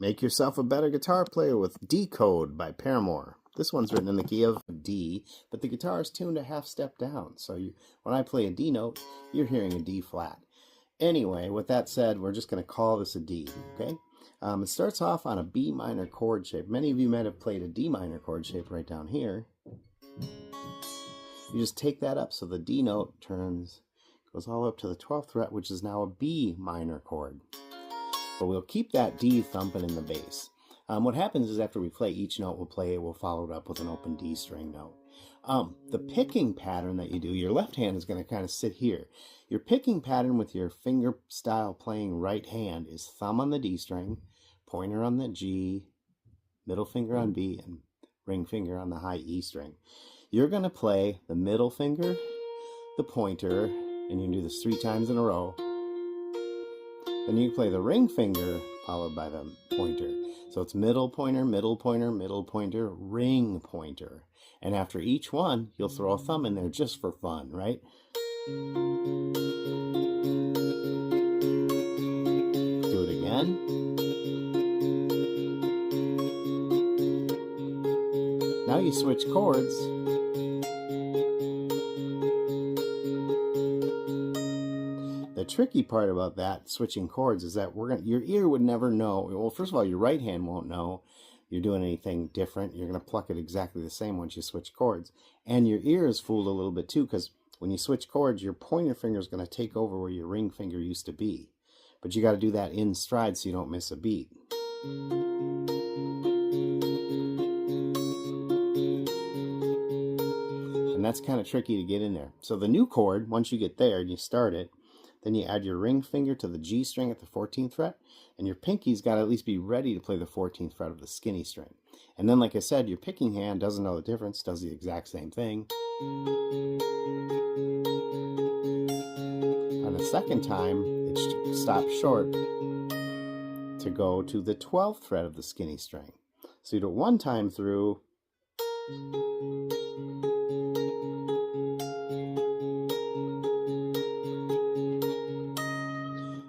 Make yourself a better guitar player with Decode by Paramore. This one's written in the key of D, but the guitar is tuned a half step down. So when I play a D note, you're hearing a D flat. Anyway, with that said, we're just going to call this a D, okay? It starts off on a B minor chord shape. Many of you might have played a D minor chord shape right down here. You just take that up so the D note goes all up to the 12th fret, which is now a B minor chord. But we'll keep that D thumping in the bass. What happens is after we play each note, we'll follow it up with an open D string note. The picking pattern that you do, your left hand is going to kind of sit here. Your picking pattern with your finger style playing right hand is thumb on the D string, pointer on the G, middle finger on B, and ring finger on the high E string. You're going to play the middle finger, the pointer, and you can do this 3 times in a row. Then you play the ring finger followed by the pointer. So it's middle pointer, middle pointer, middle pointer, ring pointer. And after each one, you'll throw a thumb in there just for fun, right? Do it again. Now you switch chords. The tricky part about that, switching chords, is that your ear would never know. Well, first of all, your right hand won't know you're doing anything different. You're going to pluck it exactly the same once you switch chords. And your ear is fooled a little bit too, because when you switch chords, your pointer finger is going to take over where your ring finger used to be. But you got to do that in stride so you don't miss a beat. And that's kind of tricky to get in there. So the new chord, once you get there and you start it, then you add your ring finger to the G string at the 14th fret, and your pinky's got to at least be ready to play the 14th fret of the skinny string. And then, like I said, your picking hand doesn't know the difference, does the exact same thing. On the second time, it stops short to go to the 12th fret of the skinny string. So you do it one time through,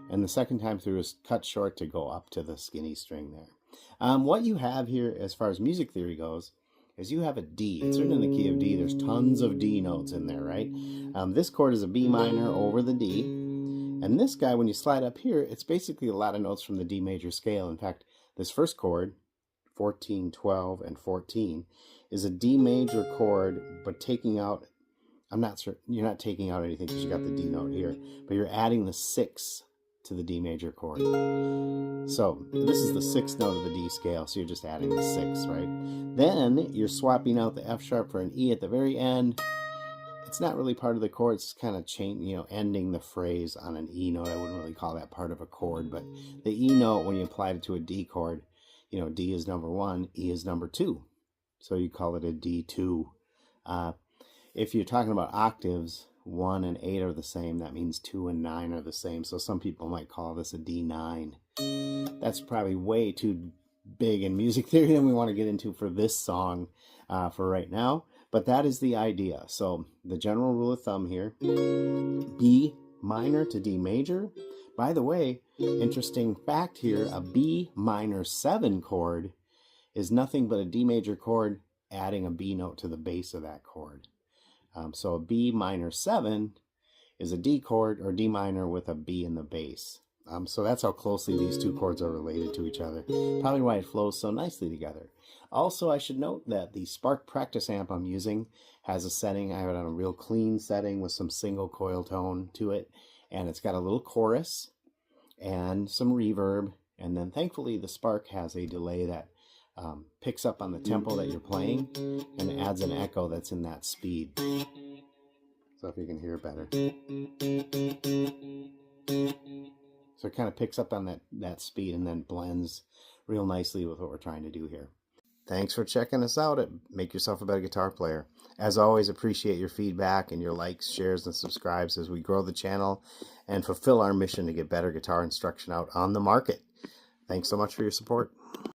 and the second time through is cut short to go up to the skinny string there. What you have here as far as music theory goes is you have a D. It's written in the key of D. There's tons of D notes in there, right? This chord is a B minor over the D. And this guy, when you slide up here, it's basically a lot of notes from the D major scale. In fact, this first chord, 14, 12, and 14, is a D major chord, but taking out, I'm not certain, you're not taking out anything because you got the D note here, but you're adding the 6 to the D major chord. So this is the 6th note of the D scale, so you're just adding the 6, right? Then you're swapping out the F sharp for an E at the very end. It's not really part of the chord, it's kind of ending the phrase on an E note. I wouldn't really call that part of a chord, but the E note, when you apply it to a D chord, D is number 1, E is number 2. So you call it a D2. If you're talking about octaves, 1 and 8 are the same. That means 2 and 9 are the same. So some people might call this a D9. That's probably way too big in music theory than we want to get into for this song for right now. But that is the idea. So the general rule of thumb here, B minor to D major. By the way, interesting fact here, a B minor 7 chord is nothing but a D major chord adding a B note to the base of that chord. So a B minor 7 is a D chord or D minor with a B in the bass. So that's how closely these two chords are related to each other. Probably why it flows so nicely together. Also, I should note that the Spark practice amp I'm using has a setting. I have it on a real clean setting with some single coil tone to it. And it's got a little chorus and some reverb. And then thankfully the Spark has a delay that picks up on the tempo that you're playing and adds an echo that's in that speed. So if you can hear it better. So it kind of picks up on that speed and then blends real nicely with what we're trying to do here. Thanks for checking us out at Make Yourself a Better Guitar Player. As always, appreciate your feedback and your likes, shares, and subscribes as we grow the channel and fulfill our mission to get better guitar instruction out on the market. Thanks so much for your support.